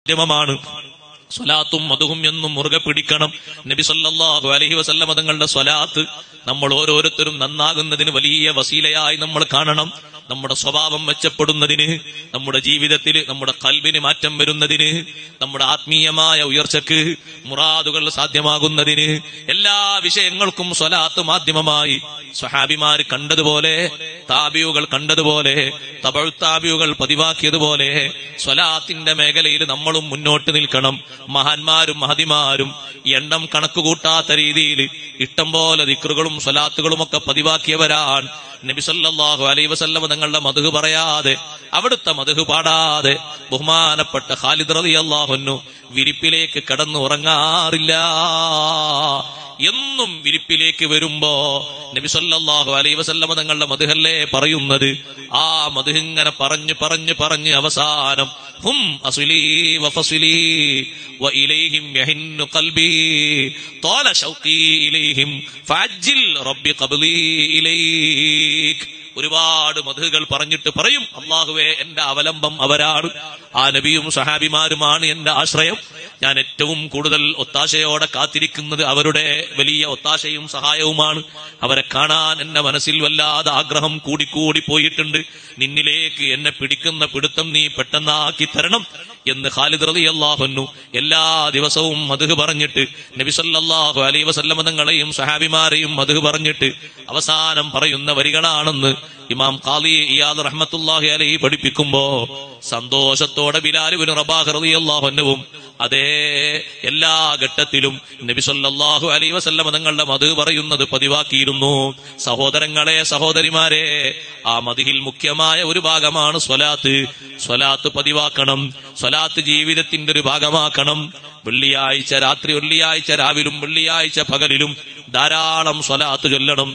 മാധ്യമമാണ്. സ്വലാത്തും മദുഹും എന്നും മുറുകെ പിടിക്കണം. നബി സല്ലല്ലാഹു അലൈഹി വസല്ലം തങ്ങളുടെ സ്വലാത്ത് നമ്മൾ ഓരോരുത്തരും നന്നാകുന്നതിന് വലിയ വസീലയായി നമ്മൾ കാണണം. നമ്മുടെ സ്വഭാവം മെച്ചപ്പെടുന്നതിന്, നമ്മുടെ ജീവിതത്തിൽ നമ്മുടെ ഖൽബിന് മാറ്റം വരുന്നതിന്, നമ്മുടെ ആത്മീയമായ ഉയർച്ചക്ക്, മുറാദുകൾ സാധ്യമാകുന്നതിന്, എല്ലാ വിഷയങ്ങൾക്കും സ്വലാത്ത് മാധ്യമമായി സ്വഹാബിമാര് കണ്ടതുപോലെ, താബിയുകൾ കണ്ടതുപോലെ, തബഉ താബിയുകൾ പതിവാക്കിയതുപോലെ സ്വലാത്തിന്റെ മേഖലയിൽ നമ്മളും മുന്നോട്ട് നിൽക്കണം. മഹാന്മാരും മഹദിമാരും എണ്ണം കണക്കുകൂട്ടാത്ത രീതിയിൽ ഇഷ്ടം പോലെ ദിക്റുകളും സ്വലാത്തുകളും ഒക്കെ പതിവാക്കിയവരാണ്. നബി സല്ലല്ലാഹു അലൈഹി വസല്ലം തങ്ങളുടെ മദ്ഹ് പറയാതെ, അവിടുത്തെ മദ്ഹ് പാടാതെ ബഹുമാനപ്പെട്ട ഖാലിദ് റളിയല്ലാഹു അൻഹു വിരിപ്പിലേക്ക് കടന്നു ഉറങ്ങാറില്ല. എന്നും വിരിപ്പിലേക്ക് വരുമ്പോ നബി സല്ലല്ലാഹു അലൈഹി വസല്ലം തങ്ങളുടെ മദ്ഹല്ലേ പറയുന്നത്. ആ മദ്ഹ് ഇങ്ങനെ പറഞ്ഞ് അവസാനം ഹും അസ്ലി വഫസ്ലി വഇലൈഹിം യഹിന്നു ഖൽബി ത്വാല ശൗഖി ഇലൈഹിം ഫഅജ്ജിൽ റബ്ബി ഖബ്ലി ഇലൈക്. ഒരുപാട് മദ്ഹുകൾ പറഞ്ഞിട്ട് പറയും, അല്ലാഹുവേ എന്റെ അവലംബം അവരാണ്, ആ നബിയും സഹാബിമാരുമാണ് എന്റെ ആശ്രയം. ഞാൻ ഏറ്റവും കൂടുതൽ ഒത്താശയോടെ കാത്തിരിക്കുന്നത് അവരുടെ വലിയ ഒത്താശയും സഹായവുമാണ്. അവരെ കാണാൻ എന്റെ മനസ്സിൽ വല്ലാതെ ആഗ്രഹം കൂടിക്കൂടി പോയിട്ടുണ്ട്. നിന്നിലേക്ക് എന്നെ പിടിക്കുന്ന പിടുത്തം നീ പെട്ടെന്നാക്കി തരണം എന്ന് ഖാലിദ് റളിയല്ലാഹു അൻഹു എല്ലാ ദിവസവും മദ്ഹ് പറഞ്ഞിട്ട് നബി സല്ലല്ലാഹു അലൈഹി വസല്ലം തങ്ങളെയും സഹാബിമാരെയും മദ്ഹ് പറഞ്ഞിട്ട് അവസാനം പറയുന്ന വരികളാണെന്ന് ഇമാം ഖാദി ഇയാദ് റഹ്മത്തുള്ളാഹി അലൈഹി പഠിപ്പിക്കുമ്പോ സന്തോഷത്തോടെ ബിലാൽ ഇബ്നു റബാഹ് റളിയല്ലാഹു അൻഹുവും അതേ എല്ലാ ഘട്ടത്തിലും നബി സല്ലല്ലാഹു അലൈഹി വസല്ലം തങ്ങളുടെ മദ്ഹ് പറയുന്നത് പതിവാക്കിയിരുന്നു. സഹോദരങ്ങളെ, സഹോദരിമാരെ, ആ മദ്ഹിൽ മുഖ്യമായ ഒരു ഭാഗമാണ് സ്വലാത്ത്. സ്വലാത്ത് പതിവാക്കണം. സ്വലാത്ത് ജീവിതത്തിന്റെ ഒരു ഭാഗമാക്കണം. വെള്ളിയാഴ്ച രാത്രി, വെള്ളിയാഴ്ച രാവിലും, വെള്ളിയാഴ്ച പകലിലും ധാരാളം സ്വലാത്ത് ചൊല്ലണം.